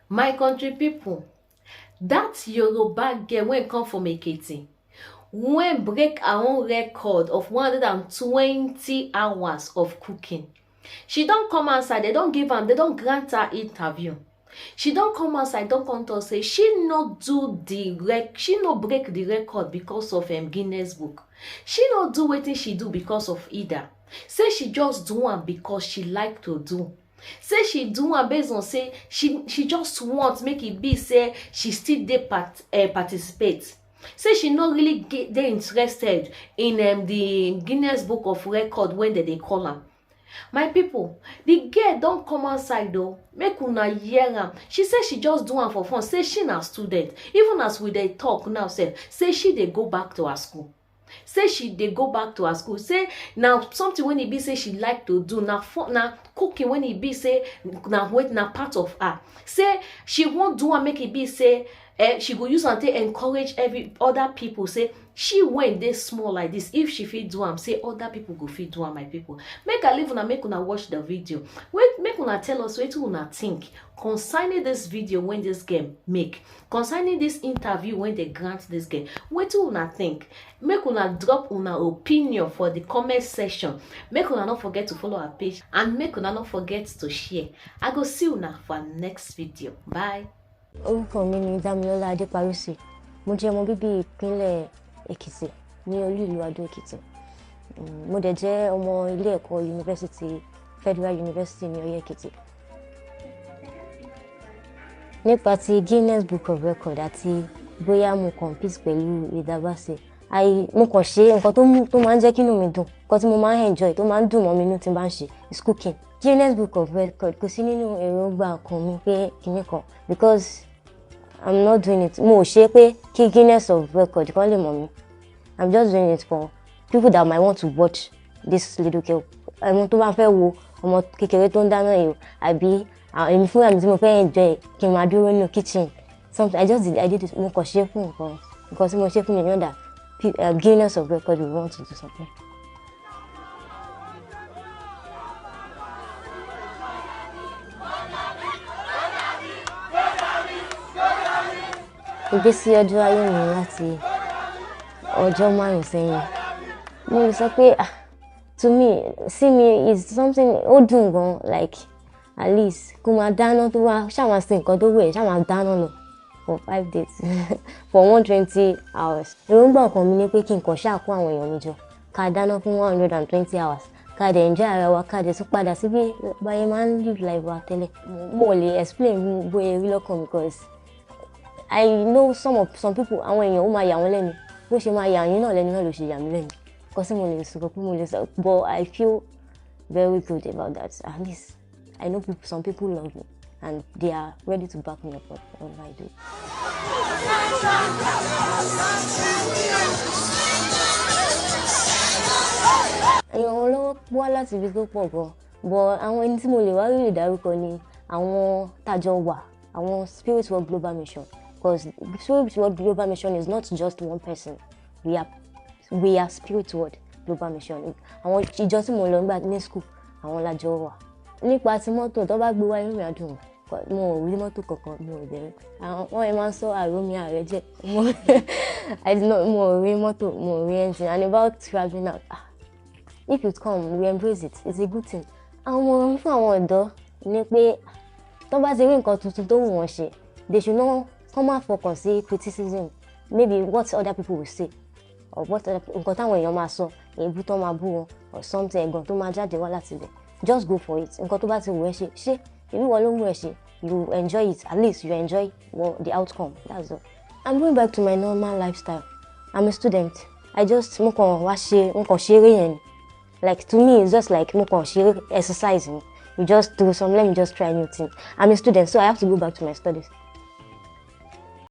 My country people, that Yoruba girl when come from Ekiti, when break her own record of 120 hours of cooking. She don't come outside, they don't give am, they don't grant her interview. She don't come outside, don't come to say she no break the record because of Guinness book. She no do wetin she do because of either. Say she just do am because she like to do. Say she do am based on say she just want make it be say she still dey participate. Say she no really dey interested in the Guinness book of record when they call am. My people, the girl don come outside though, make una hear am. She say she just do am for fun. Say she na student. Even as we dey talk now sef, say she dey go back to her school. Say she dey go back to her school. Say now something when e be say she like to do, na cooking when e be say na part of her. Say she wan do am make e be say she go use am take encourage every other people. Say she when dey small like this, if she fit do am, say other people go fit do am. My people, make I leave una, make una watch the video. Wait, make una tell us wetin una think concerning this video when this girl make, concerning this interview when they grant this girl. Wetin una think? Make una drop una opinion for the comment section. Make una not forget to follow our page, and make una not forget to share. I go see una for next video. Bye. Orúkọ mi ni Dámilọ́lá Adéparísì. Mo jẹ́ ọmọ bíbí ìpínlẹ̀ Ekiti ní olú ìlú Adó Ekiti. Mo dẹ̀ jẹ́ ọmọ ilé ẹ̀kọ́ University Federal University ní Ọ̀yẹ́ Ekiti. Nípa ti Guinness Book of Record àti bóyá mo compete pẹ̀lú ìdábàṣe. Mo kàn ṣe nǹkan tó máa ń jẹ́ kí inú mi dùn. Nǹkan tí mo máa ń enjoy tó máa ń dùn mọ́ mi inú tí n bá ń ṣe is cooking. Guinness Book of Record kò sí nínú èròǹgbà kan mi pé kinní kan because I'm not doing it. Mo ṣe pé kí Guinness of Record kan lè mọ̀ mi. I'm just doing it for people that might want to watch this little girl. Àwọn tó bá fẹ́ wo ọmọ kékeré tó ń dáná yìí àbí èmi fúnra mi tí mo fẹ́ enjoy kí n máa dúró nínú kitchen. Something I did it. Mo kàn ṣe fún nǹkan tí mo ṣe fún mi ní ọ̀dà Guinness of Record will want to do something. Ìgbésí ọjọ́ ayé mi láti ọjọ́ 5 sẹ́yìn. Mo lè sọ pé to me, see me is something ó dùn gan, like at least kó máa dáná tó wá ṣá máa ṣe nǹkan tó wù ẹ́, ṣá máa dáná lọ for 5 days for 120 hours. Èròǹgbà ọkàn mi ni pé kí n kàn ṣáà kó àwọn èèyàn mi jọ ká dáná fún 120 hours ká dẹ̀ enjoy ara wa ká dẹ̀ tún padà sí bí báyé máa ń live life wa tẹ́lẹ̀. Mo lè explain bóyá rí lọ́kàn because I know some people àwọn èèyàn ó máa yà wọ́n lẹ́nu bó ṣe máa yà yín náà lẹ́nu náà ló ṣe yà mí lẹ́nu because mo lè sọ pé mo lè sọ but I feel very good about that. At least I know some people love me and they are ready to back me up whatever I do. Èèyàn lọ́wọ́ wá láti ibi tó pọ̀ gan but àwọn ẹni tí mo lè wá rí ìdárúkọ ni àwọn tájọ wà àwọn Spirit World Global Mission. Because Spirit World Global Mission is not just one person. We are Spirit World Global Mission. Àwọn ìjọ tí mo lọ nígbà ní school, àwọn lájọ wà. Nípa ti mọ́tò tó bá gbé wá inú mi á dùn. Mo ò rí mọ́tò kankan, mi ò bẹ̀rẹ̀. Àwọn ẹ̀ máa ń sọ àròmí ààrẹ jẹ́. Mo ò rí mọ́tò, mo ò rí engine. And about traveling out, if it come, we embrace it. It's a good thing. Àwọn fún àwọn ọ̀dọ́ ni pé tó bá ti rí nǹkan tuntun tó wù wọ́n ṣe, they should not come out for criticism, maybe what other people will say or nǹkan táwọn èèyàn máa sọ, èébú tó máa bú wọn or something ẹ̀gàn tó máa jáde wá láti ibẹ̀. Just go for it. Nǹkan tó bá ti wù ẹ́ ṣe ìbí wọn ló wù ẹ́ ṣe, you enjoy it. At least you enjoy the outcome. That's all. I'm going back to my normal lifestyle. I'm a student. Mo kàn ṣeré yẹn ni. Like to me it's just like mo kàn ṣeré exercise ni. You just do some, let me just try new thing. I'm a student, so I have to go back to my studies.